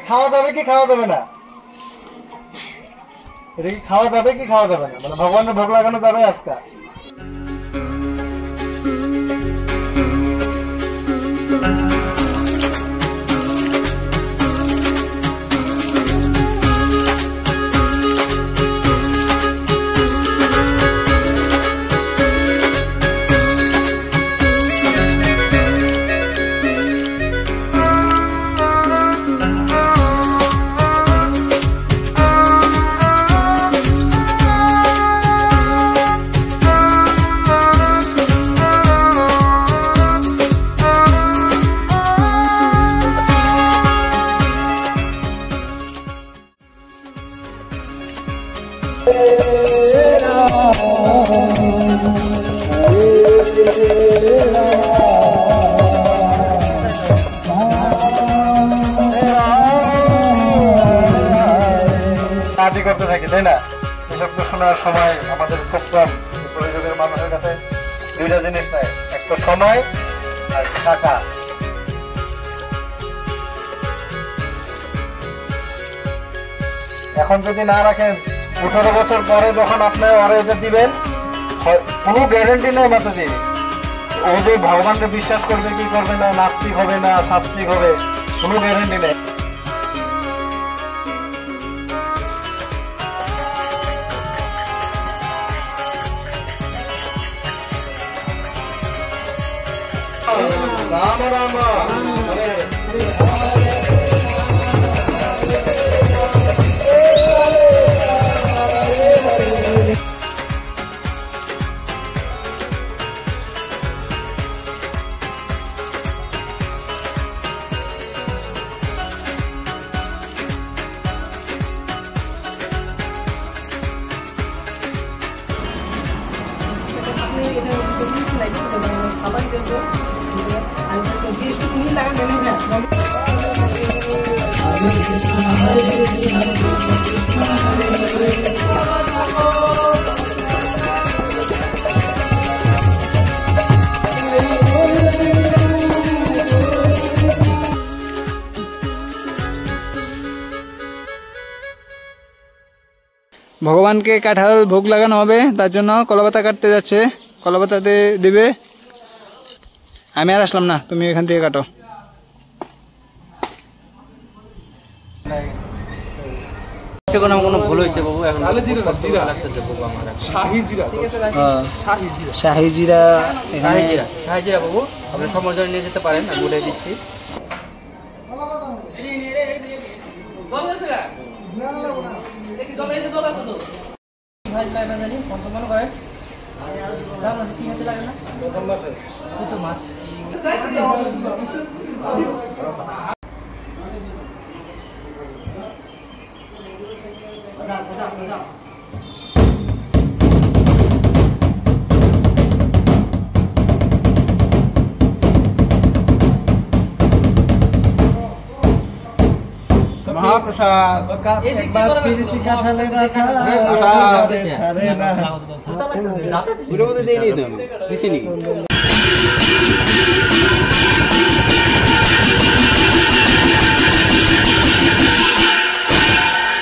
খাওয়া যাবে কি খাওয়া যাবে না? এটা কি খাওয়া যাবে কি খাওয়া যাবে না? মানে ভগবানের ভোগ লাগানো যাবে আজকে? করতে থাকি তাই না? এসব তো শোনার সময় আমাদের খুব কম। প্রয়োজনের মানুষের কাছে দুইটা জিনিস নাই, একটা সময় আর টাকা। এখন যদি না রাখেন 18 বছর পরে যখন আপনি ওরা এটা দিবেন, কোনো গ্যারেন্টি নেই মাতাজি ও যে ভগবানকে বিশ্বাস করবে কি করবে না, নাস্তিক হবে না শাস্তিক হবে, কোনো গ্যারেন্টি নেই। রাম রাম ভগবানকে কাঁঠাল ভোগ লাগানো হবে, তার জন্য কলাপাতা কাটতে যাচ্ছে। কলাপাতাতে দেবে। আমি আর আসলাম না, তুমি এখান থেকে কাটো। কোনো ভুল হয়েছে বাবু? এখন শাহি জিরা বাবু আপনি সময় জন্য নিয়ে যেতে পারেন, আমি বলে দিচ্ছি। महाप्रसाद